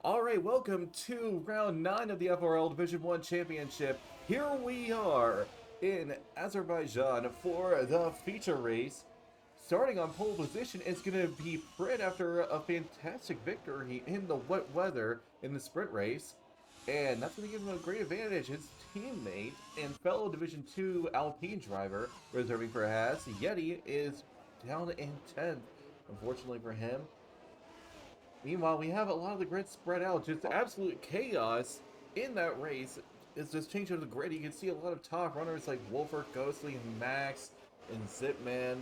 Alright, welcome to round 9 of the FRL Division 1 Championship. Here we are in Azerbaijan for the feature race. Starting on pole position is going to be Fred after a fantastic victory in the wet weather in the sprint race. And that's going to give him a great advantage. His teammate and fellow Division 2 Alpine driver reserving for Haas, Yeti, is down in 10th, unfortunately for him. Meanwhile, we have a lot of the grid spread out. Just absolute chaos in that race. It's just changing the grid. You can see a lot of top runners like Wolfer, Ghostly, and Max, and Zipman,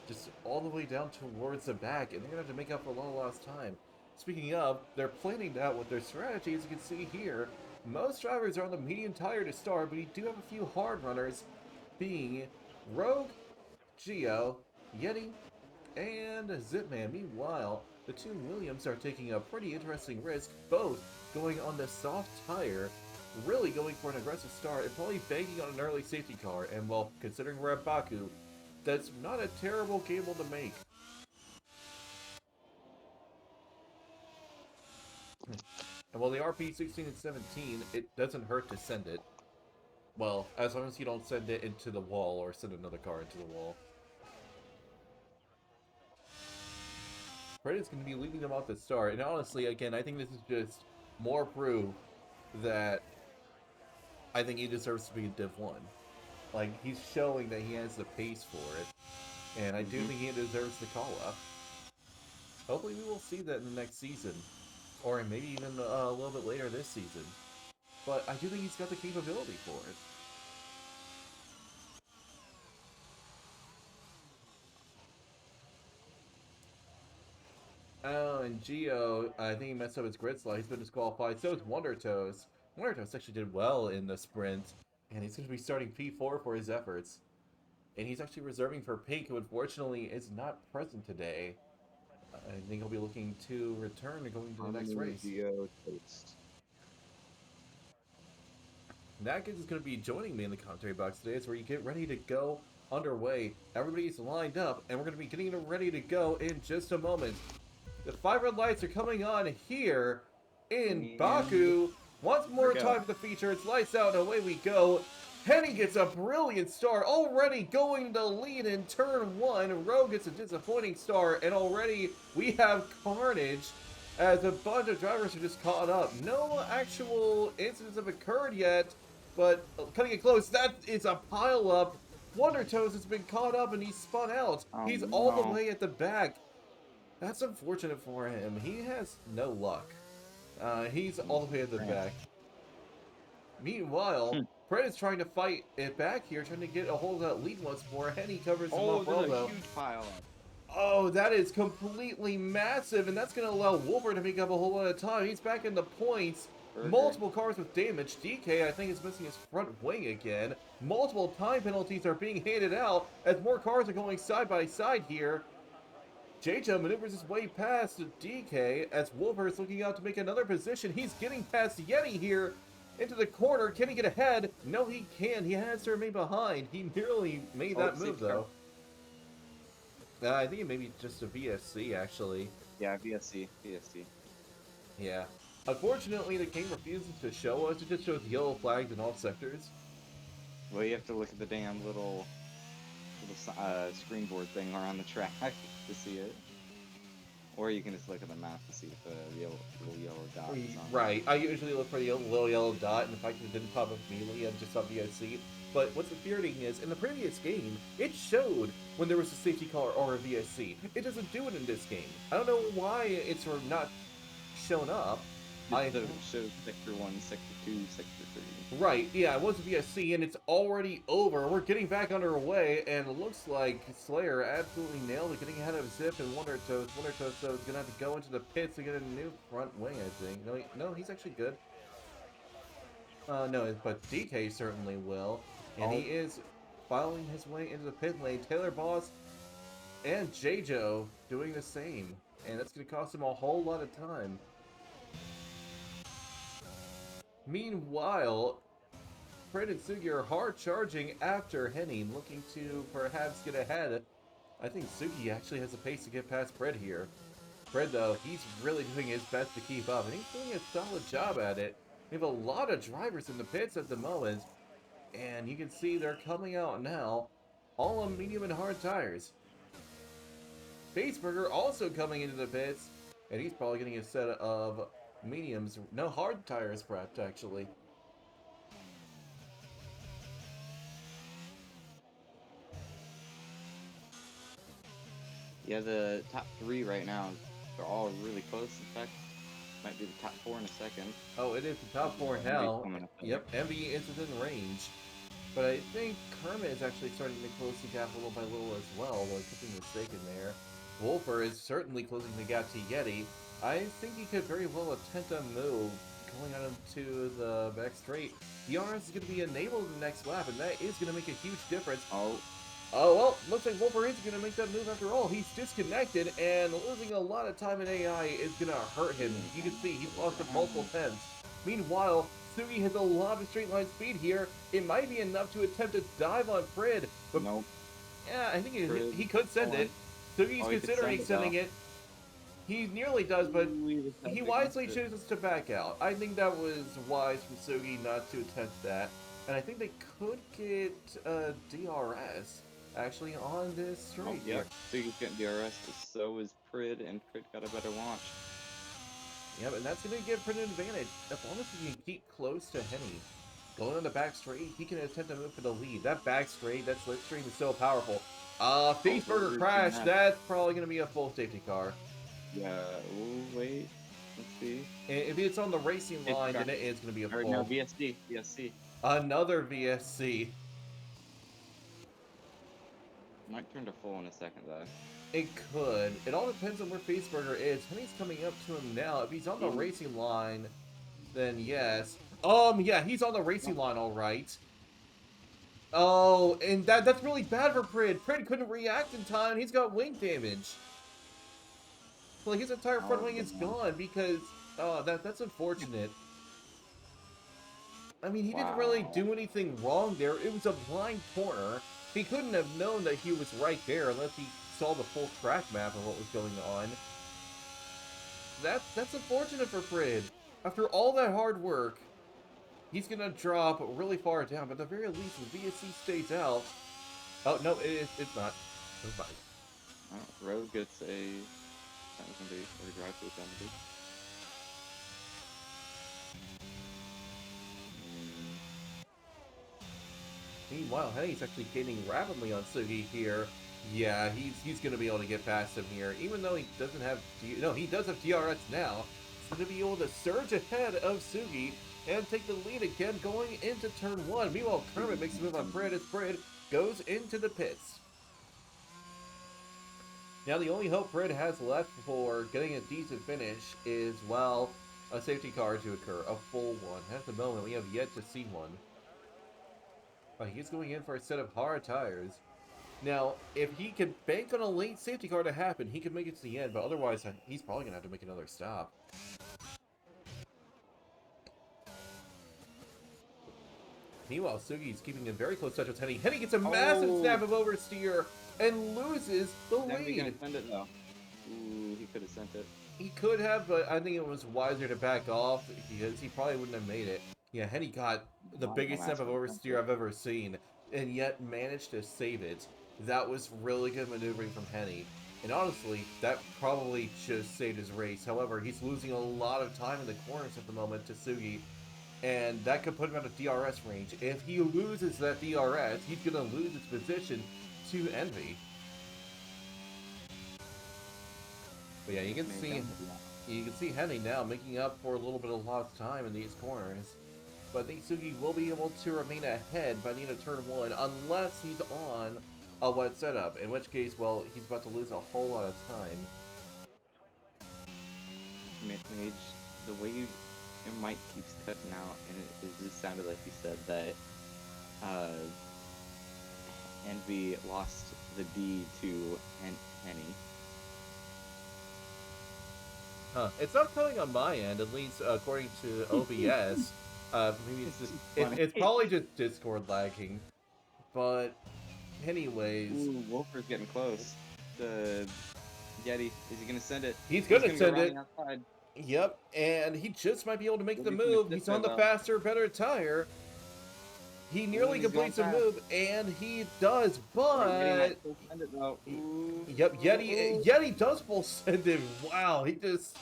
just all the way down towards the back, and they're going to have to make up for a lot of lost time. Speaking of, they're planning out with their strategy, as you can see here. Most drivers are on the medium tire to start, but you do have a few hard runners, being Rogue, Geo, Yeti, and Zipman. Meanwhile, the two Williams are taking a pretty interesting risk, both going on the soft tire, really going for an aggressive start, and probably banking on an early safety car. And well, considering we're at Baku, that's not a terrible gamble to make. And while they are P16 and 17, it doesn't hurt to send it. Well, as long as you don't send it into the wall or send another car into the wall. Fred is going to be leading them off the start, and honestly, again, I think this is just more proof that I think he deserves to be Div 1. Like, he's showing that he has the pace for it, and I do think he deserves the call-up. Hopefully we will see that in the next season, or maybe even a little bit later this season. But I do think he's got the capability for it. Oh, and Geo, I think he messed up his grid slot. He's been disqualified. So is Wonder Toes. Wonder Toes actually did well in the sprint, and he's going to be starting P4 for his efforts. And he's actually reserving for Pink, who unfortunately is not present today. I think he'll be looking to return and going to the next race. Geo Toast. Natkins is going to be joining me in the commentary box today as we get ready to go underway. Everybody's lined up, and we're going to be getting ready to go in just a moment. The 5 red lights are coming on here in Baku. Once more time for the feature. It's lights out and away we go. Henny gets a brilliant start, already going to lead in turn 1. Rogue gets a disappointing start, and already we have carnage as a bunch of drivers are just caught up. No actual incidents have occurred yet, but cutting it close, that is a pile-up. Wonder Toes has been caught up and he's spun out. He's all the way at the back. That's unfortunate for him. He has no luck. He's all the way at the back. Meanwhile, Fred is trying to fight it back here, trying to get a hold of that lead once more. Henny covers him up well, though. A huge pile up. Oh, that is completely massive, and that's going to allow Wolver to make up a whole lot of time. He's back in the points. Multiple cars with damage. DK, I think, is missing his front wing again. Multiple time penalties are being handed out as more cars are going side by side here. JJ maneuvers his way past DK as Wolver is looking out to make another position. He's getting past Yeti here into the corner. Can he get ahead? No, he can. He has to remain behind. He nearly made that move, though. I think it may be just a VSC, actually. Yeah, VSC. Yeah. Unfortunately, the game refuses to show us. It just shows yellow flags in all sectors. Well, you have to look at the damn little screenboard thing around the track to see it. Or you can just look at the map to see if the little yellow dot is on. Right. I usually look for the little yellow dot, and the fact that it didn't pop up immediately, I just saw VSC. But what's infuriating is, in the previous game, it showed when there was a safety car or a VSC. It doesn't do it in this game. I don't know why it's not shown up. It shows Sector 1, Sector 2, Sector 3. Right, yeah, it was a VSC, and it's already over. We're getting back underway, and it looks like Slayer absolutely nailed it, getting ahead of Zip and Wonder Toast. Wonder Toast, though, is going to have to go into the pits to get a new front wing, I think. No, he's actually good. No, but DK certainly will. And he is filing his way into the pit lane. Taylor Boss and JJo doing the same. And that's going to cost him a whole lot of time. Meanwhile, Fred and Sugi are hard charging after Henny, looking to perhaps get ahead. I think Sugi actually has the pace to get past Fred here. Fred, though, he's really doing his best to keep up, and he's doing a solid job at it. We have a lot of drivers in the pits at the moment, and you can see they're coming out now, all on medium and hard tires. Faceburger also coming into the pits, and he's probably getting a set of mediums, no, hard tires prepped, actually. Yeah, the top 3 right now, they're all really close. In fact, might be the top 4 in a second. Oh, it is the top 4 Envy's now. coming up there. Yep, Envy is within range. But I think Kermit is actually starting to close the gap little by little as well, though I could be mistaken there. Wolfer is certainly closing the gap to Yeti. I think he could very well attempt a move going on into the back straight. DRS is going to be enabled in the next lap, and that is going to make a huge difference. Oh, well, looks like Wolfer is going to make that move after all. He's disconnected, and losing a lot of time in AI is going to hurt him. You can see he's lost it multiple tenths. Meanwhile, Sugi has a lot of straight line speed here. It might be enough to attempt to dive on Frid, but nope. Yeah, I think he could send it. Sugi's considering sending it. He nearly does, but he wisely chooses to back out. I think that was wise from Sugi not to attempt that. And I think they could get DRS, actually, on this straight here. Sugi's getting DRS, but so is Prid, and Prid got a better launch. Yep, and that's going to give Prid an advantage, as long as he can keep close to Henny. Going on the back straight, he can attempt to move for the lead. That back straight, that slipstream is so powerful. Faceburger crash, that's probably going to be a full safety car. Yeah, ooh, wait, let's see. If it's on the racing line, then it is going to be a full. No, VSC. Another VSC. Might turn to full in a second, though. It could. It all depends on where Faceburger is. Henny's coming up to him now. If he's on the racing line, then yes. Yeah, he's on the racing line, all right. Oh, and that's really bad for Prid. Prid couldn't react in time. He's got wing damage. Like, his entire front wing is gone because, that's unfortunate. I mean, he didn't really do anything wrong there. It was a blind corner. He couldn't have known that he was right there unless he saw the full track map of what was going on. That's unfortunate for Prid. After all that hard work, he's going to drop really far down, but at the very least, the VSC stays out. Oh, no, it's not. It's fine. Rogue gets a... That was going to be a drive-through penalty. Meanwhile, Henny's actually gaining rapidly on Sugi here. Yeah, he's going to be able to get past him here, even though he doesn't have... No, he does have DRS now. He's going to be able to surge ahead of Sugi and take the lead again going into turn 1. Meanwhile, Kermit makes a move on Prid as Prid goes into the pits. Now, the only hope Prid has left for getting a decent finish is, well, a safety car to occur, a full one. At the moment, we have yet to see one. But he's going in for a set of hard tires. Now, if he can bank on a late safety car to happen, he can make it to the end, but otherwise, he's probably going to have to make another stop. Meanwhile, Sugi's keeping in very close touch with Henny. Henny gets a massive snap of oversteer and loses the lead. He gonna send it, though. Ooh, he could have sent it. He could have, but I think it was wiser to back off because he probably wouldn't have made it. Yeah, Henny got the biggest snap of oversteer I've ever seen, and yet managed to save it. That was really good maneuvering from Henny. And honestly, that probably should have saved his race. However, he's losing a lot of time in the corners at the moment to Sugi, and that could put him out of DRS range. If he loses that DRS, he's going to lose his position to Envy. But yeah, you can see Henny now making up for a little bit of lost time in these corners. But I think Sugi will be able to remain ahead by the end of turn 1 unless he's on a wet setup, in which case, well, he's about to lose a whole lot of time. Mage, the way your mic keeps cutting out, and it just sounded like you said that Envy lost the D to Henny. Huh. It's not coming on my end, at least according to OBS. Maybe it's probably just Discord lagging. But anyways, Wolfer's getting close. Yeti, is he gonna send it? He's He's gonna gonna go send around it. the outside. Yep, and he just might be able to make the Looking for the move. stiff He's on though, the though. faster, better tire. He Ooh, nearly he's going completes a fast. move, and he does, But Yeti might but... still send it though. Ooh, Yep, ooh. Yeti does full send him. Wow, he just...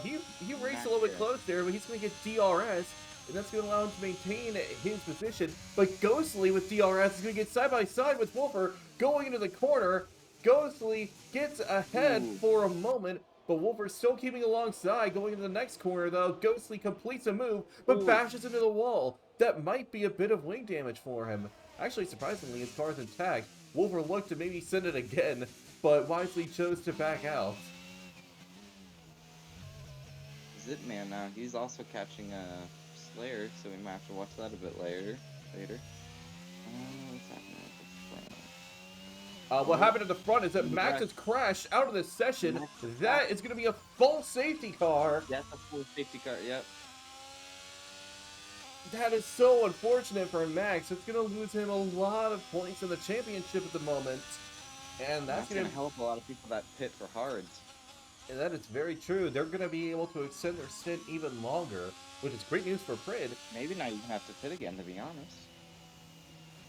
he raced a Not little bit sure. close there, but he's going to get DRS, and that's going to allow him to maintain his position. But Ghostly with DRS is going to get side by side with Wolfer going into the corner. Ghostly gets ahead Ooh, for a moment, but Wolfer's still keeping alongside. Going into the next corner, though, Ghostly completes a move, but ooh. bashes into the wall. That might be a bit of wing damage for him. Actually, surprisingly, his car's intact. Wolfer looked to maybe send it again, but wisely chose to back out. Zipman now. He's also catching Slayer, so we might have to watch that a bit later. What's happening at the front? What Oh, happened at the front is that in the Max back. has crashed out of this session. Max is back. That is going to be a full safety car. That's a full safety car. Yep. That is so unfortunate for Max. It's going to lose him a lot of points in the championship at the moment. And that's That's going gonna to... help a lot of people that pit for hards. And that is very true. They're going to be able to extend their stint even longer, which is great news for Prid. Maybe not even have to pit again, to be honest.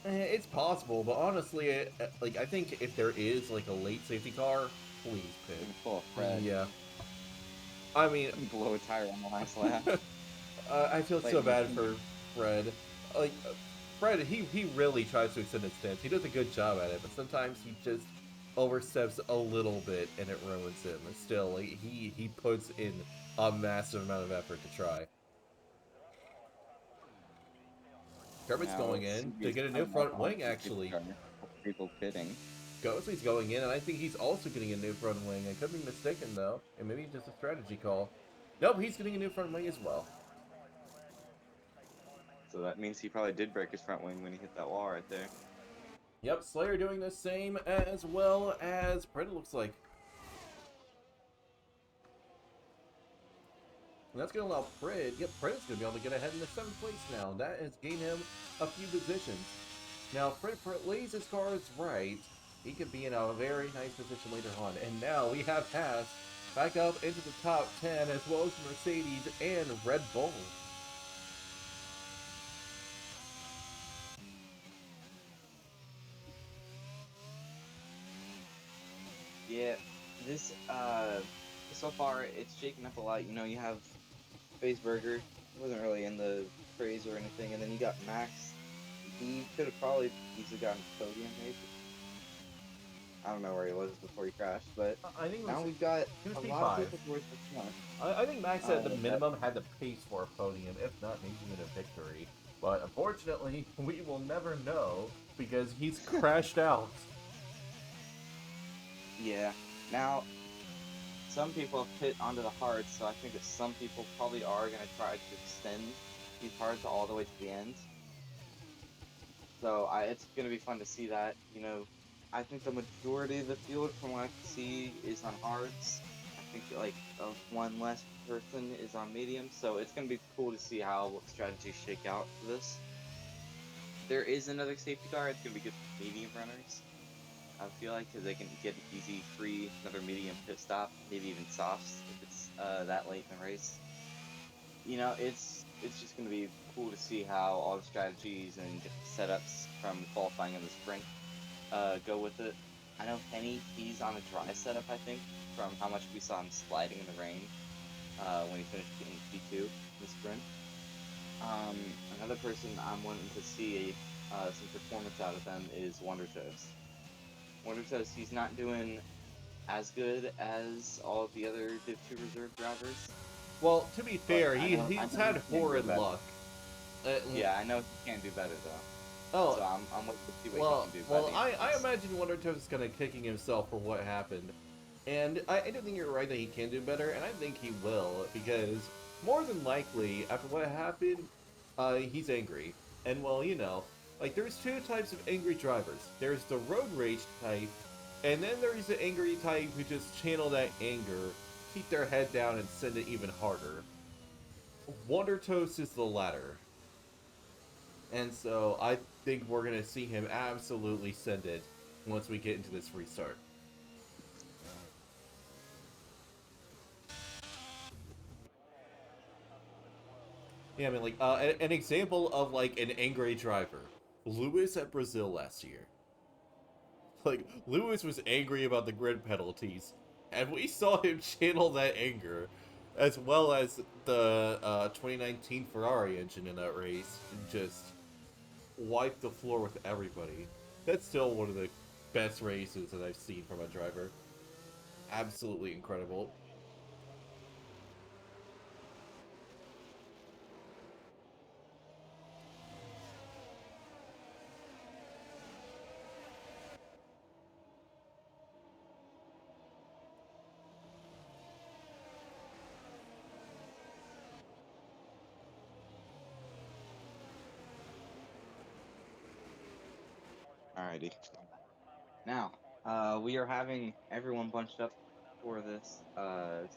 It's possible, but honestly, like, I think if there is, like, a late safety car, please pit. Full of Fred. Yeah. I mean, Blow a tire on the last lap. I feel so bad for Fred. Like, Fred, he really tries to extend his stance. He does a good job at it, but sometimes he just oversteps a little bit and it ruins him. And still, like, he puts in a massive amount of effort to try. Kermit's Now, going in to CB's get a new coming up front on wing, the safety actually. car. People pitting. Ghostly's going in, and I think he's also getting a new front wing. I could be mistaken, though. And maybe just a strategy call. Nope, he's getting a new front wing as well. So that means he probably did break his front wing when he hit that wall right there. Yep, Slayer doing the same as well as Pred, looks like. And that's going to allow Pred, yep, Pred's going to be able to get ahead in the 7th place now. That has gained him a few positions. Now, if Pred lays his cards right, he could be in a very nice position later on. And now we have Haas back up into the top 10, as well as Mercedes and Red Bull. Yeah, this so far it's shaken up a lot. You know, you have Faceburger, he wasn't really in the praise or anything, and then you got Max. He could have probably easily gotten the podium, maybe. I don't know where he was before he crashed, but I think now we've got he was a P5. lot of people towards the front. I think Max at the minimum had the pace for a podium, if not maybe even a victory. But unfortunately, we will never know because he's crashed out. Yeah. Now, some people have pit onto the hards, so I think that some people probably are going to try to extend these hards all the way to the end. So it's going to be fun to see that. You know, I think the majority of the field, from what I can see, is on hards. I think like one less person is on medium, so it's going to be cool to see how strategies shake out for this. There is another safety car. It's going to be good for medium runners. I feel like because they can get an easy, free, another medium pit stop, maybe even softs if it's that late in the race. You know, it's just going to be cool to see how all the strategies and setups from qualifying in the sprint go with it. I know Henny, he's on a dry setup, I think, from how much we saw him sliding in the rain when he finished in P2 in the sprint. Another person I'm wanting to see some performance out of them is Wonder Toast. Wonder Toast, he's not doing as good as all of the other Div 2 reserve drivers. Well, to be fair, he's had horrid better. luck. Yeah, I know he can do better though. Oh, So I'm looking to see what he can do. well, I imagine Wonder Toast is kind of kicking himself for what happened. And I do think you're right that he can do better, and I think he will, because more than likely, after what happened, he's angry. And well, you know, like there's two types of angry drivers. There's the road rage type, and then there's the angry type who just channel that anger, keep their head down, and send it even harder. Wonder Toast is the latter. And so I think we're going to see him absolutely send it once we get into this restart. Yeah, I mean, like, an example of, like, an angry driver. Lewis at Brazil last year. Like, Lewis was angry about the grid penalties, and we saw him channel that anger, as well as the 2019 Ferrari engine in that race, and just wipe the floor with everybody. That's still one of the best races that I've seen from a driver. Absolutely incredible. Alrighty. Now, we are having everyone bunched up for this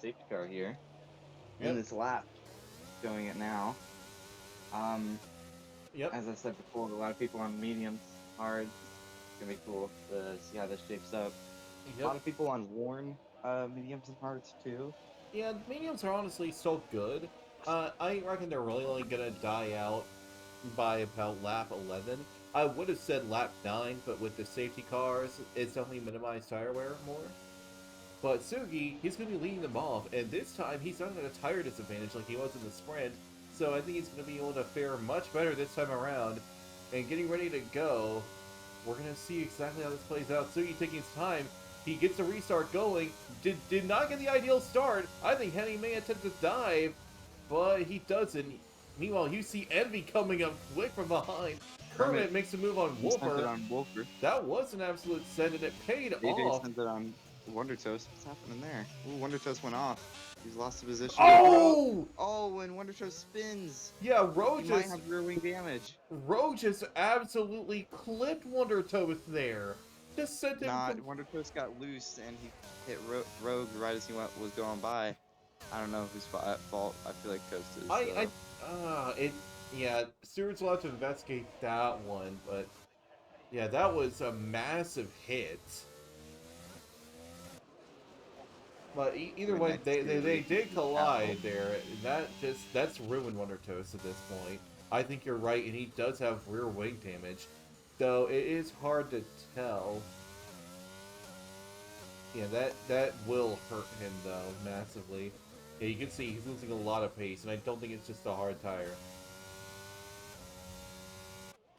safety car here in Yep, this lap, showing it now. Um, yep, as I said before, a lot of people on mediums, hards. It's gonna be cool to see how this shapes up. A yep. lot of people on worn mediums and hards too. Yeah, mediums are honestly still good. I reckon they're really only gonna die out by about lap 11. I would have said lap 9, but with the safety cars, it's definitely minimized tire wear more. But Sugi, he's going to be leading them off, and this time he's not at a tire disadvantage like he was in the sprint, so I think he's going to be able to fare much better this time around. And getting ready to go, we're going to see exactly how this plays out. Sugi taking his time, he gets the restart going, did not get the ideal start. I think Henny may attempt to dive, but he doesn't. Meanwhile, you see Envy coming up quick from behind. Kermit, Kermit makes a move on he sent it Wolfer. on Wolfer. That was an absolute send, and it paid AJ off. sent it on Wonder Toast. What's happening there? Ooh, Wonder Toast went off. He's lost the position. Oh! Oh, when Wonder Toast spins, Yeah, he might have rear wing damage. Rowe just absolutely clipped Wonder Toast there. Just sent him Not from... Wonder Toast got loose and he hit Rogue right as he was going by. I don't know whose fault. I feel like Toast is. Yeah, Stewart's will have to investigate that one, but yeah, that was a massive hit. But either way, Next they to did collide there. That's ruined Wonder Toast at this point. I think you're right, and he does have rear wing damage, though it is hard to tell. Yeah, that will hurt him though massively. Yeah, you can see he's losing a lot of pace, and I don't think it's just a hard tire.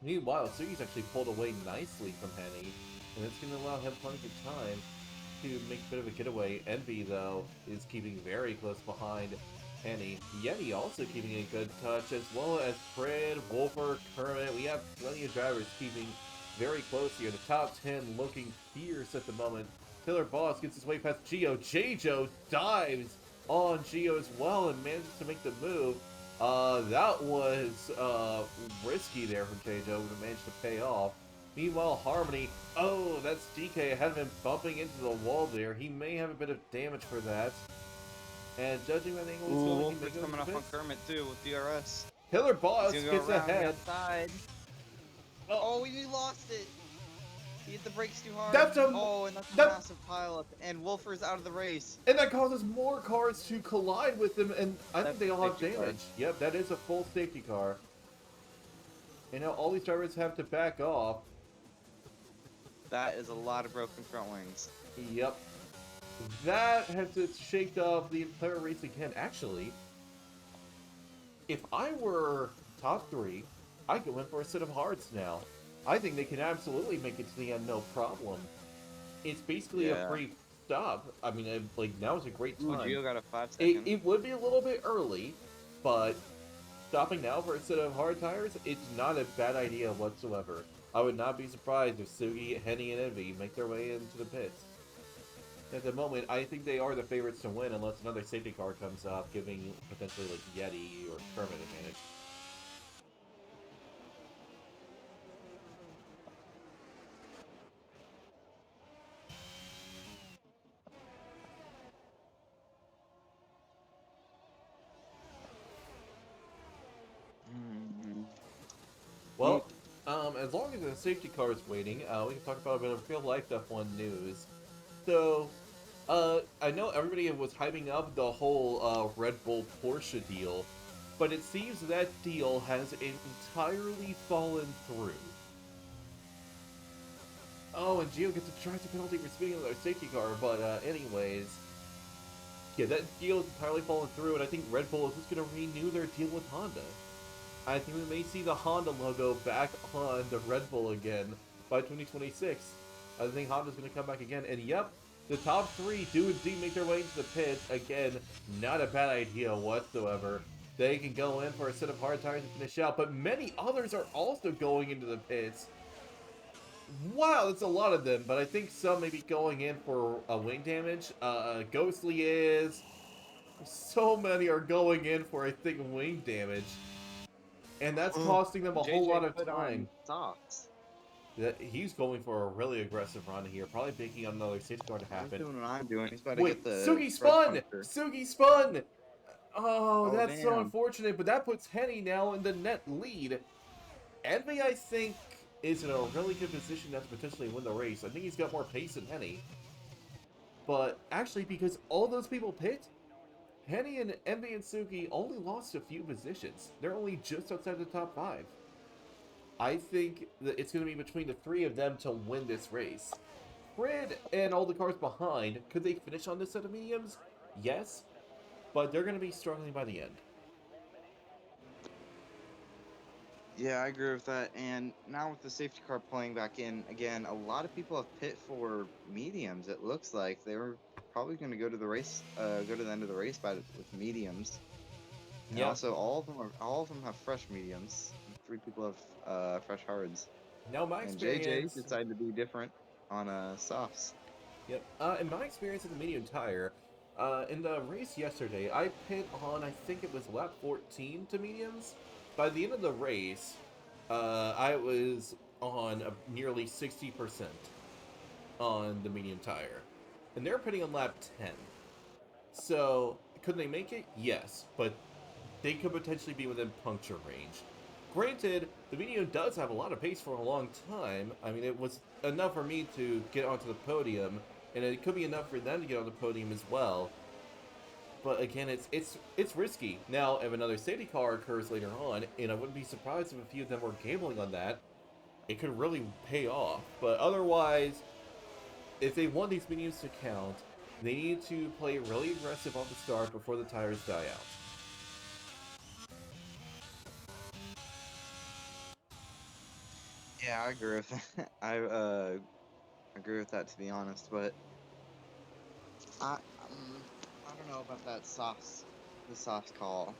Meanwhile, Sugi's actually pulled away nicely from Henny, and it's going to allow him plenty of time to make a bit of a getaway. Envy, though, is keeping very close behind Henny. Yeti also keeping a good touch, as well as Fred, Wolfer, Kermit. We have plenty of drivers keeping very close here. The top 10 looking fierce at the moment. Taylor Boss gets his way past Gio. J-Jo dives on Gio as well and manages to make the move. That was risky there from J-Jo, would have managed to pay off. Meanwhile, Harmony, oh, that's DK ahead of him, bumping into the wall there. He may have a bit of damage for that. And judging by the angle he's going, Wolfer's coming up on Kermit too with DRS. Taylor Boss He's gets ahead. Outside. Oh, he lost it. He hit the brakes too hard. That's a massive pileup, and Wolfer's out of the race. And that causes more cars to collide with them, and I think they all have damage. Car. Yep, that is a full safety car. And now all these drivers have to back off. That is a lot of broken front wings. Yep. That has shaped up the entire race again. Actually, if I were top 3, I'd go in for a set of hards now. I think they can absolutely make it to the end, no problem. It's basically a free stop. I mean, like, now is a great time. Ooh, Gio got a 5-second. It would be a little bit early, but stopping now for a set of hard tires, it's not a bad idea whatsoever. I would not be surprised if Sugi, Henny, and Envy make their way into the pits. At the moment, I think they are the favorites to win unless another safety car comes up, giving potentially, like, Yeti or Kermit advantage. Well, as long as the safety car is waiting, we can talk about a bit of real-life F1 news. So, I know everybody was hyping up the whole Red Bull Porsche deal, but it seems that deal has entirely fallen through. Oh, and Gio gets a drive penalty for speeding with our safety car, but anyways, yeah, that deal is entirely fallen through, and I think Red Bull is just going to renew their deal with Honda. I think we may see the Honda logo back on the Red Bull again by 2026. I think Honda's going to come back again, and yep, the top three do indeed make their way into the pit. Again, not a bad idea whatsoever. They can go in for a set of hard tires and finish out, but many others are also going into the pits. Wow, that's a lot of them, but I think some may be going in for wing damage. Ghostly is. So many are going in for, I think, wing damage. And that's costing them a whole lot JJ of put on time. socks. He's going for a really aggressive run here, probably picking on another safety car to He's happen. doing what I'm doing. He's about to get Wait, the Sugi red spun! puncture. Sugi spun! Oh, Oh, that's so damn. unfortunate, but that puts Henny now in the net lead. Envy, I think, is in a really good position now to potentially win the race. I think he's got more pace than Henny. But actually, because all those people pit, Henny and Envy and Sugi only lost a few positions. They're only just outside the top 5. I think that it's going to be between the three of them to win this race. Fred and all the cars behind, could they finish on this set of mediums? Yes, but they're going to be struggling by the end. Yeah, I agree with that. And now with the safety car playing back in again, a lot of people have pit for mediums. It looks like they were probably going to go to the race, go to the end of the race with mediums. And Yep. also, all of them have fresh mediums. 3 people have fresh hards. Now, my And JJ experience. decided to be different on softs. Yep. In my experience with the medium tire, in the race yesterday, I pit on, I think it was lap 14 to mediums. By the end of the race, I was on nearly 60% on the medium tire. And they're pitting on lap 10. So, could they make it? Yes, but they could potentially be within puncture range. Granted, the medium does have a lot of pace for a long time. I mean, it was enough for me to get onto the podium, and it could be enough for them to get on the podium as well. But again, it's risky. Now, if another safety car occurs later on, and I wouldn't be surprised if a few of them were gambling on that, it could really pay off. But otherwise, if they want these mediums to count, they need to play really aggressive off the start before the tires die out. Yeah, I agree with that. I agree with that, to be honest. But I I don't know about that the soft call.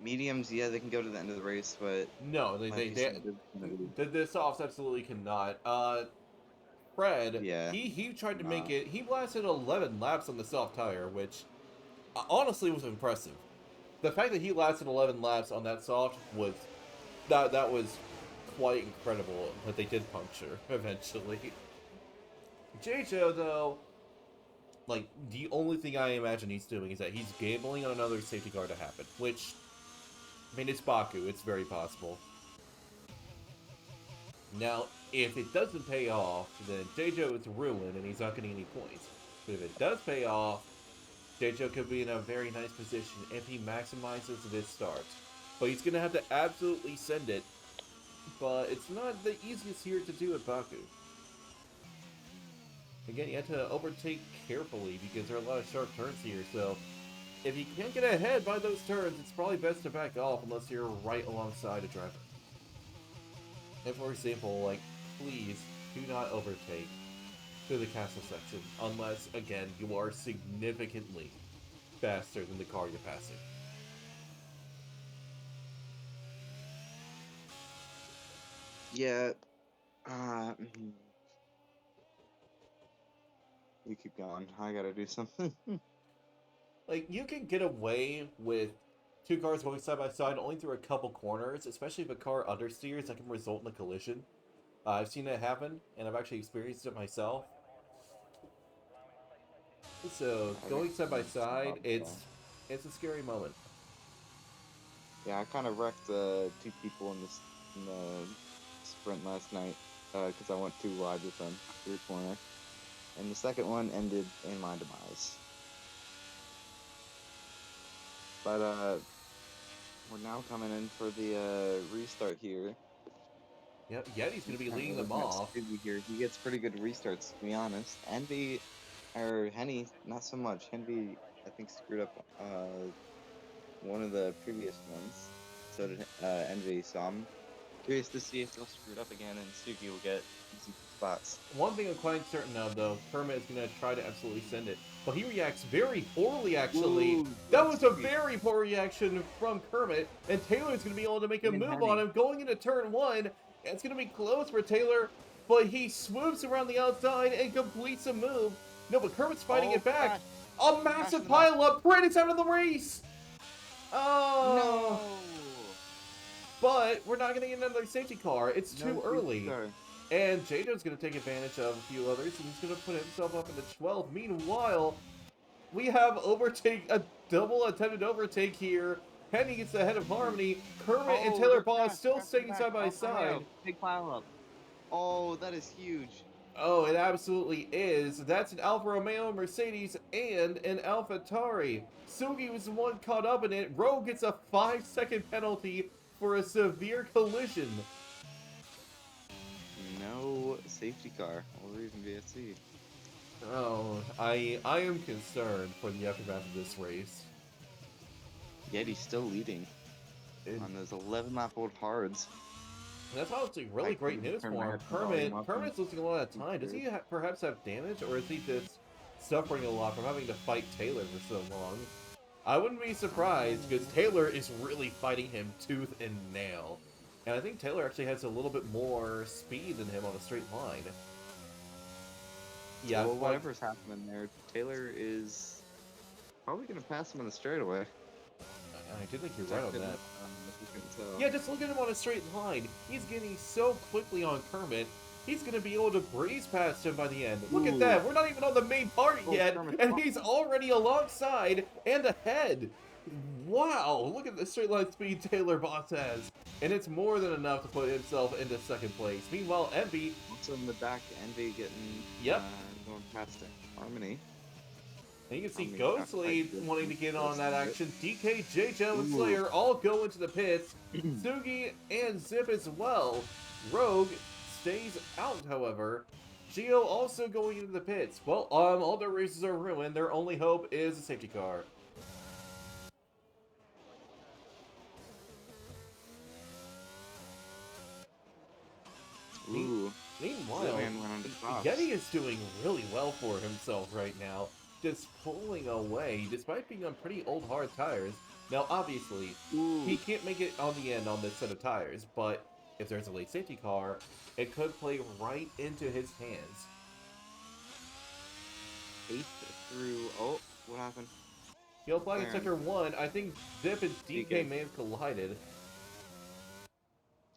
Mediums, yeah, they can go to the end of the race, but No, like you said, there's gonna be the softs absolutely cannot. Fred, yeah, he tried to make not. it. He blasted 11 laps on the soft tire, which honestly was impressive. The fact that he lasted 11 laps on that soft was that was quite incredible. But they did puncture eventually. JJ though, like the only thing I imagine he's doing is that he's gambling on another safety car to happen, which I mean it's Baku, it's very possible. Now, if it doesn't pay off, then JJ is ruined and he's not getting any points. But if it does pay off, JJ could be in a very nice position if he maximizes this start. But he's going to have to absolutely send it. But it's not the easiest here to do at Baku. Again, you have to overtake carefully because there are a lot of sharp turns here. So if you can't get ahead by those turns, it's probably best to back off unless you're right alongside a driver. And for example, like, please do not overtake through the castle section unless, again, you are significantly faster than the car you're passing. Yeah. Mhm. You keep going. I gotta do something. Like, you can get away with two cars going side by side only through a couple corners, especially if a car understeers that can result in a collision. I've seen that happen, and I've actually experienced it myself. So, I got going side by some side, problems there. it's a scary moment. Yeah, I kind of wrecked 2 people in the sprint last night because I went too wide with them through the corner, and the second one ended in my demise. But We're now coming in for the restart here. Yep, Yeti's going to be leading them Looking at off. Sugi here. He gets pretty good restarts, to be honest. Envy, or Henny, not so much. Henry, I think, screwed up one of the previous ones. So did Envy. So I'm curious to see if they'll screw it up again and Sugi will get easy spots. One thing I'm quite certain of, though, Kermit is going to try to absolutely send it. But he reacts very poorly, actually. Ooh, That good was a Sugi. very poor reaction from Kermit. And Taylor's going to be able to make a And move Henny. on him going into turn 1. It's going to be close for Taylor, but he swoops around the outside and completes a move. No, but Kermit's fighting it back. Crash. A massive in the back. pileup. Brandon's out of the race. Oh. No! But we're not going to get another safety car. It's No too safety early. car. And Jado's going to take advantage of a few others, and he's going to put himself up into 12. Meanwhile, we have a double attempted overtake here. Henny gets ahead of Harmony. Kermit and Taylor Boss still staying side by side. Big pile up. Oh, that is huge. Oh, it absolutely is. That's an Alfa Romeo Mercedes and an AlphaTauri. Sugi was the one caught up in it. Rogue gets a 5-second penalty for a severe collision. No safety car or even VSC. Oh, I am concerned for the aftermath of this race. Yet he's still leading on those 11-lap-old hards. That's honestly really great news for him. Kermit's losing a lot of time. Does he perhaps have damage, or is he just suffering a lot from having to fight Taylor for so long? I wouldn't be surprised, because Taylor is really fighting him tooth and nail. And I think Taylor actually has a little bit more speed than him on a straight line. Yeah, well, whatever's happening there, Taylor is probably going to pass him on the straightaway. I do think you're right on that. So. Yeah, just look at him on a straight line. He's getting so quickly on Kermit. He's going to be able to breeze past him by the end. Look at that. We're not even on the main part yet, and he's already alongside and ahead. Wow, look at the straight line speed Taylor Boss has. And it's more than enough to put himself into second place. Meanwhile, Envy... Also in the back, Envy getting... going past Harmony. And you can see Ghostly wanting to get on that action. DK, JJ, and Slayer all go into the pits. Sugi and Zip as well. Rogue stays out, however. Geo also going into the pits. Well, all their races are ruined. Their only hope is a safety car. Meanwhile, Yeti is doing really well for himself right now. Just pulling away, despite being on pretty old hard tires. Now, obviously, he can't make it on the end on this set of tires, but if there's a late safety car, it could play right into his hands. 8th through... Oh, what happened? He'll apply to sector 1. I think Zip and DK may have collided.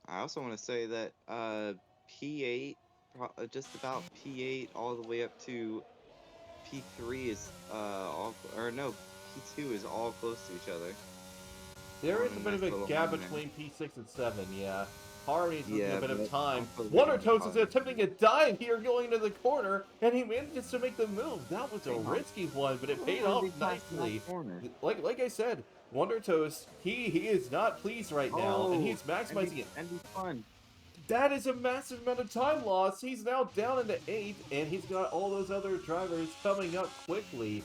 I also want to say that P8, just about P8 all the way up to P3 is P2 is all close to each other. There is a bit of a gap between P6 and 7, yeah. Harmony's losing a bit of time. Wonder Toast is attempting a dive here going into the corner, and he manages to make the move. That was a risky one, but it paid off nicely. Like I said, Wonder Toast, he is not pleased right now, and he's maximizing it. And he's fun. That is a massive amount of time loss. He's now down into 8th, and he's got all those other drivers coming up quickly.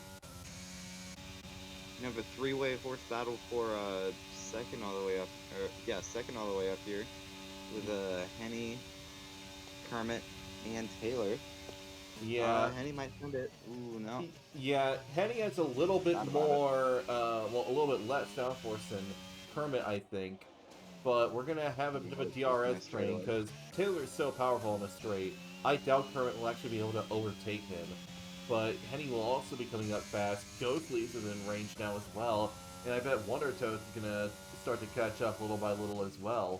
You have a three-way horse battle for second all the way up. Second all the way up here with Henny, Kermit, and Taylor. Yeah. Henny might send it. Ooh, no. Yeah, Henny has a little bit more, a little bit less downforce than Kermit, I think. But we're going to have a bit of a DRS train because Taylor is so powerful on the straight. I doubt Kermit will actually be able to overtake him. But Henny will also be coming up fast. Ghostly is in range now as well. And I bet Wonder Toast is going to start to catch up little by little as well.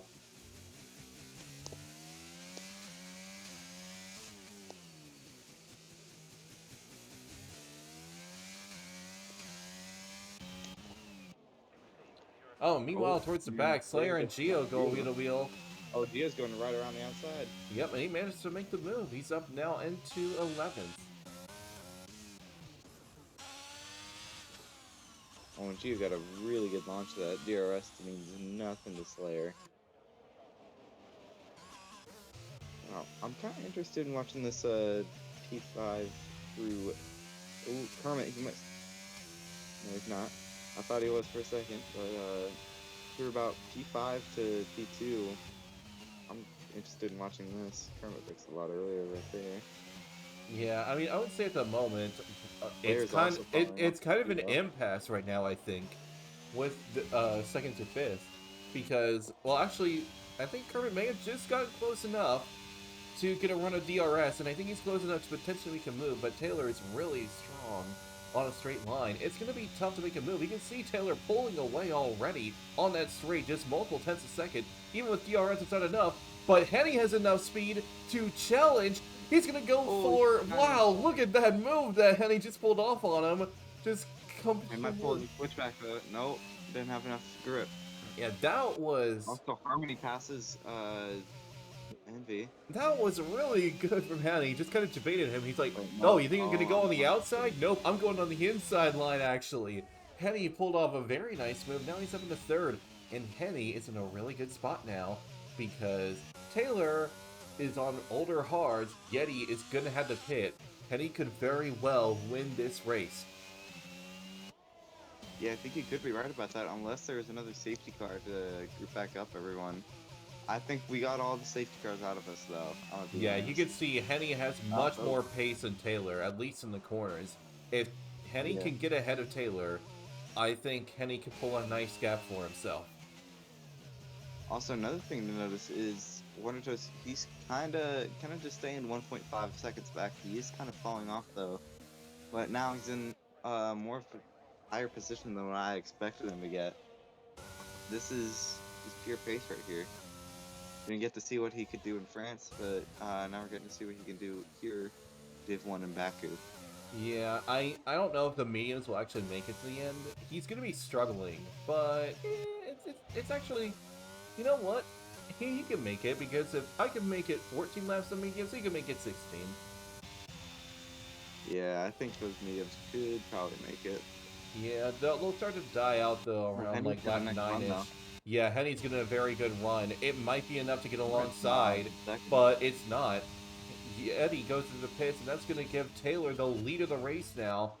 Oh, meanwhile, towards the back, Slayer and Geo go wheel to wheel. Oh, Geo's going right around the outside. Yep, and he managed to make the move. He's up now into 11th. Oh, and Gio got a really good launch to that. DRS means nothing to Slayer. Wow, I'm kind of interested in watching this P5 through. Ooh, Kermit, he must. No, he's not. I thought he was for a second, but through about P5 to P2, I'm interested in watching this. Kermit picks a lot earlier right there. Yeah, I mean, I would say at the moment, Slayer's also following up it's kind of with an Gio. impasse right now. I think with the second to fifth, because well, actually, I think Kermit may have just gotten close enough to get a run of DRS, and I think he's close enough to potentially make a move. But Taylor is really strong on a straight line. It's going to be tough to make a move. You can see Taylor pulling away already on that straight, just multiple tenths a second. Even with DRS, it's not enough. But Henny has enough speed to challenge. He's going to go for... Wow, look at that move that Henny just pulled off on him. Just He might pull completely... the switchback, but nope, didn't have enough grip. Yeah, that was... Also, Harmony passes Envy. That was really good from Henny. He just kind of debated him. He's like, Wait, oh, no. you think I'm going to Oh, go I'm on the going outside? Nope, I'm going on the inside line, actually. Henny pulled off a very nice move. Now he's up in the third. And Henny is in a really good spot now because Taylor is on older hards. Yeti is going to have the pit. Henny could very well win this race. Yeah, I think you could be right about that, unless there's another safety car to group back up everyone. I think we got all the safety cars out of us, though. Yeah, you can see Henny has much more pace than Taylor, at least in the corners. If Henny can get ahead of Taylor, I think Henny can pull a nice gap for himself. Also, another thing to notice is he's kind of just staying 1.5 seconds back. He is kind of falling off though, but now he's in more of a higher position than what I expected him to get. This is pure pace right here. Didn't get to see what he could do in France, but now we're getting to see what he can do here, Div 1 in Baku. Yeah, I don't know if the mediums will actually make it to the end. He's going to be struggling, but it's actually, you know what? He can make it, because if I can make it 14 laps on mediums, he can make it 16. Yeah, I think those mediums could probably make it. Yeah, they'll start to die out though around like lap 9-ish. Yeah, Henny's getting a very good run. It might be enough to get alongside, but it's not. Eddie goes to the pits, and that's going to give Taylor the lead of the race now.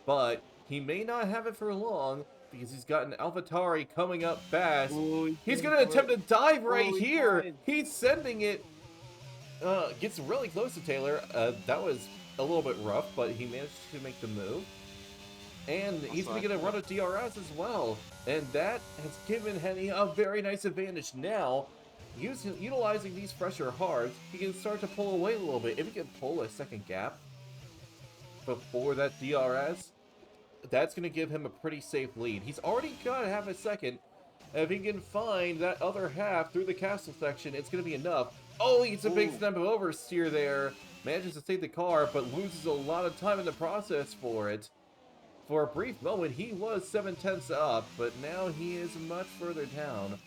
But he may not have it for long, because he's got an AlphaTauri coming up fast. He's going to attempt to dive right here. He's sending it. Gets really close to Taylor. That was a little bit rough, but he managed to make the move. And he's going to get a run of DRS as well. And that has given Henny a very nice advantage. Now, utilizing these fresher hards, he can start to pull away a little bit. If he can pull a second gap before that DRS, that's going to give him a pretty safe lead. He's already got half a second. If he can find that other half through the castle section, it's going to be enough. Oh, he gets a big snap of oversteer there. Manages to save the car, but loses a lot of time in the process for it. For a brief moment, he was 7/10 up, but now he is much further down.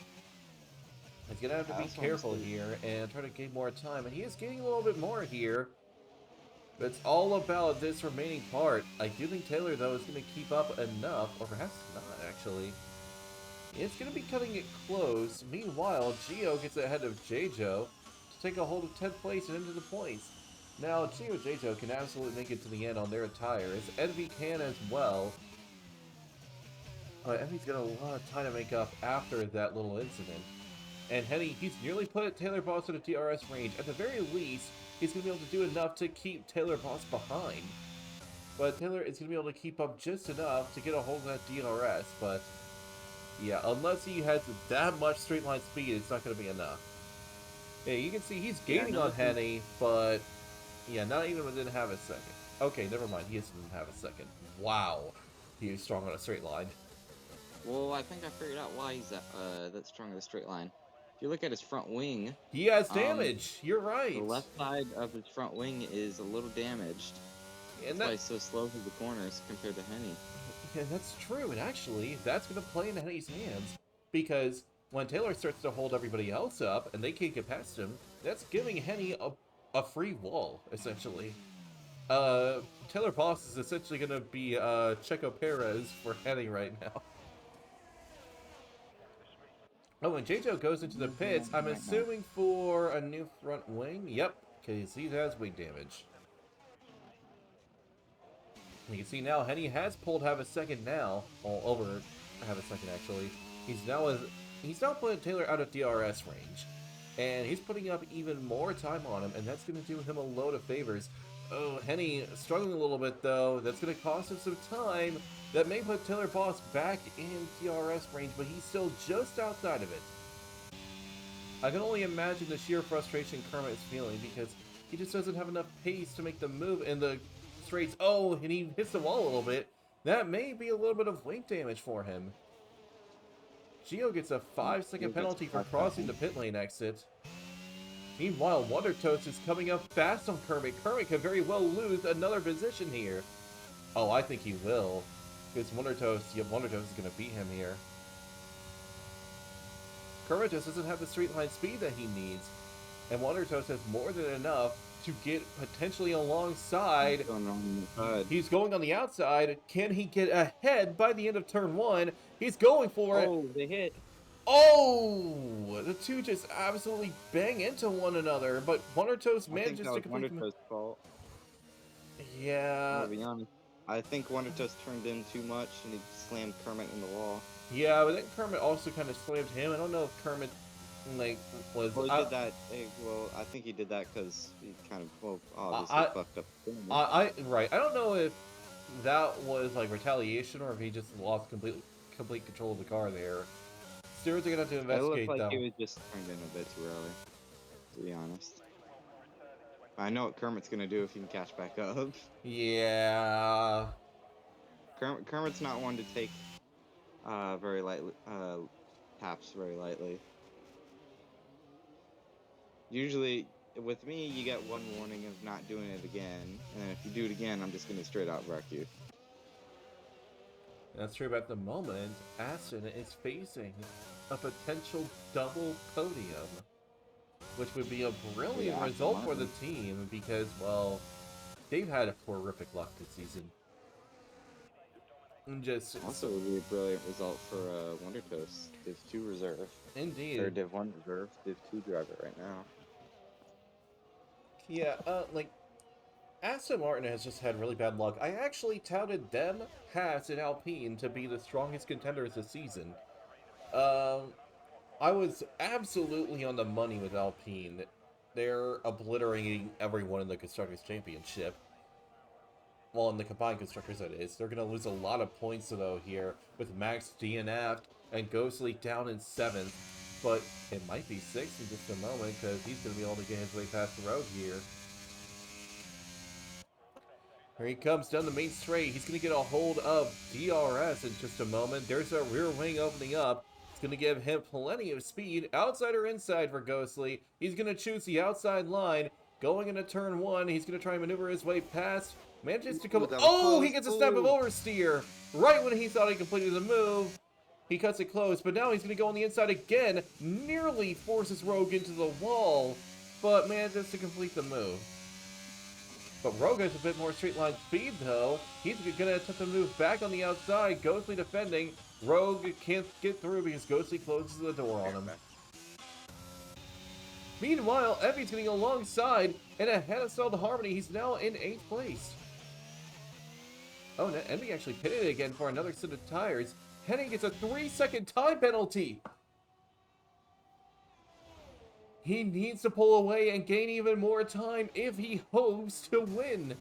He's going to have to be careful here and try to gain more time. And he is gaining a little bit more here. But it's all about this remaining part. I do think Taylor, though, is going to keep up enough, or perhaps not, actually. It's going to be cutting it close. Meanwhile, Gio gets ahead of J-Jo to take a hold of 10th place and into the points. Now, Gio and J-Jo can absolutely make it to the end on their tires. Envy can as well. Envy's got a lot of time to make up after that little incident. And Henny, he's nearly put Taylor Boss in a DRS range. At the very least, he's going to be able to do enough to keep Taylor Boss behind. But Taylor is going to be able to keep up just enough to get a hold of that DRS. But, yeah, unless he has that much straight line speed, it's not going to be enough. Yeah, you can see he's gaining on Henny, but, yeah, not even within half a second. Okay, never mind. He isn't half a second. Wow. He is strong on a straight line. Well, I think I figured out why he's that strong on a straight line. If you look at his front wing, he has damage. You're right. The left side of his front wing is a little damaged. And that's why he's so slow through the corners compared to Henny. Yeah, that's true. And actually, that's going to play into Henny's hands. Because when Taylor starts to hold everybody else up and they can't get past him, that's giving Henny a free wall, essentially. Taylor Boss is essentially going to be Checo Perez for Henny right now. Oh, and JJ goes into the pits. I'm Right now. assuming for a new front wing. Yep, because he has wing damage. You can see now Henny has pulled half a second now. Well, over half a second actually. He's now putting Taylor out of DRS range. And he's putting up even more time on him, and that's going to do him a load of favors. Oh, Henny struggling a little bit though. That's going to cost him some time. That may put Taylor Boss back in DRS range, but he's still just outside of it. I can only imagine the sheer frustration Kermit is feeling because he just doesn't have enough pace to make the move in the straights. Oh, and he hits the wall a little bit. That may be a little bit of link damage for him. Gio gets a 5-second penalty for crossing the pit lane exit. Meanwhile, Wonder Toast is coming up fast on Kermit. Kermit could very well lose another position here. Oh, I think he will. Because Wonder Toast is going to beat him here. Kermit just doesn't have the straight line speed that he needs. And Wonder Toast has more than enough to get potentially alongside. He's going on the outside. Can he get ahead by the end of turn 1? He's going for it. Oh, they hit. Oh! The two just absolutely bang into one another, but Wonder Toast manages to complete Wonder Toast's fault. Yeah. To be honest, I think Wonder Toast turned in too much and he slammed Kermit in the wall. Yeah, but then Kermit also kind of slammed him. I don't know if Kermit was. Well, he did that. Well, I think he did that because he kind of obviously fucked up. Right. I don't know if that was like retaliation or if he just lost complete control of the car there. Stewards are gonna have to investigate. It looked like he was just turned in a bit too early, to be honest. I know what Kermit's gonna do if he can catch back up. Yeah. Kermit's not one to take very lightly taps very lightly. Usually, with me, you get one warning of not doing it again, and then if you do it again, I'm just gonna straight out wreck you. That's true, but at the moment, Aston is facing a potential double podium, which would be a brilliant result for the team because, well, they've had horrific luck this season. Also, would be a brilliant result for Wonder Toast. Div 2 reserve. Indeed. Or Div 1 reserve. Div 2 driver right now. Yeah, Aston Martin has just had really bad luck. I actually touted them, Haas, and Alpine to be the strongest contenders this season. I was absolutely on the money with Alpine. They're obliterating everyone in the Constructors' Championship. Well, in the combined Constructors, that is. They're going to lose a lot of points, though, here, with Max DNF'd and Ghostly down in 7th. But it might be 6th in just a moment, because he's going to be able to get his way past the road here. Here he comes down the main straight. He's going to get a hold of DRS in just a moment. There's a rear wing opening up. It's going to give him plenty of speed. Outside or inside for Ghostly. He's going to choose the outside line. Going into turn 1, he's going to try and maneuver his way past. Manages to come. Oh, he gets a step of oversteer. Right when he thought he completed the move. He cuts it close, but now he's going to go on the inside again. Nearly forces Rogue into the wall, but manages to complete the move. But Rogue has a bit more straight line speed, though. He's going to attempt to move back on the outside. Ghostly defending. Rogue can't get through because Ghostly closes the door on him. Meanwhile, Effie's getting alongside, and ahead of Solid Harmony, he's now in 8th place. Oh, and Effie actually pitted again for another set of tires. Henning gets a 3-second time penalty. He needs to pull away and gain even more time if he hopes to win.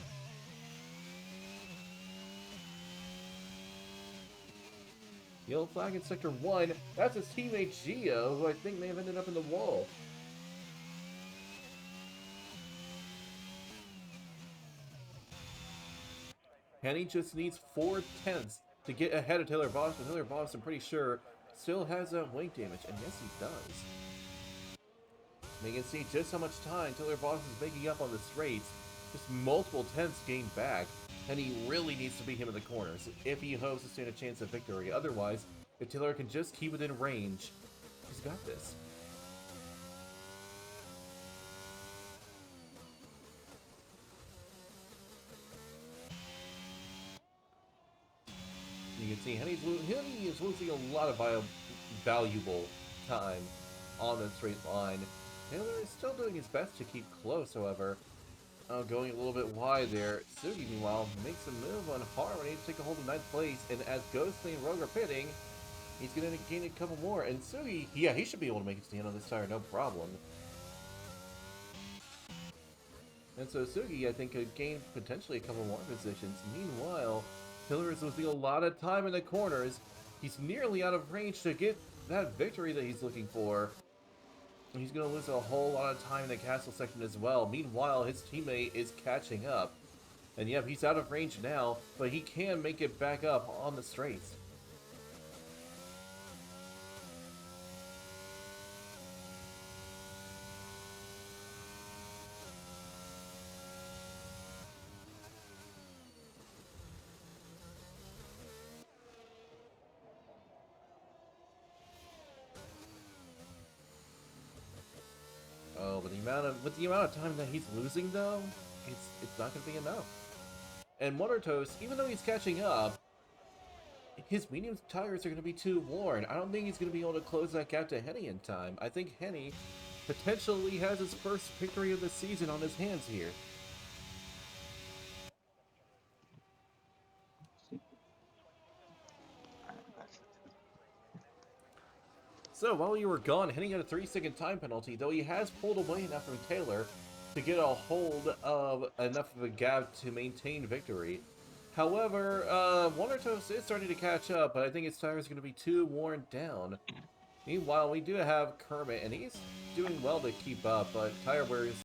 Yellow flag in Sector 1. That's his teammate Gio, who I think may have ended up in the wall. Henny just needs 4 tenths to get ahead of Taylor Boss, but Taylor Boss, I'm pretty sure, still has wing damage, and yes, he does. And you can see just how much time Taylor Boss is making up on the straights. Just multiple tenths gained back, and he really needs to beat him in the corners if he hopes to stand a chance of victory. Otherwise, if Taylor can just keep within range, he's got this. You can see Henny is losing a lot of valuable time on the straight line. Taylor is still doing his best to keep close, however. Going a little bit wide there. Sugi, meanwhile, makes a move on Harmony to take a hold of 9th place, and as Ghostly and Rogue are pitting, he's going to gain a couple more. And Sugi, yeah, he should be able to make a stand on this tire, no problem. And so Sugi, I think, could gain potentially a couple more positions. Meanwhile, Taylor is losing a lot of time in the corners. He's nearly out of range to get that victory that he's looking for. He's going to lose a whole lot of time in the castle section as well. Meanwhile, his teammate is catching up. And yep, he's out of range now, but he can make it back up on the straights. Oh, but with the amount of time that he's losing though, it's not gonna be enough. And Motortoast, even though he's catching up, his medium tires are gonna be too worn. I don't think he's gonna be able to close that gap to Henny in time. I think Henny potentially has his first victory of the season on his hands here. So while you were gone, Henny got a 3-second time penalty, though he has pulled away enough from Taylor to get a hold of enough of a gap to maintain victory. However, Wondertoast is starting to catch up, but I think his tire is going to be too worn down. Meanwhile, we do have Kermit, and he's doing well to keep up, but tire wear is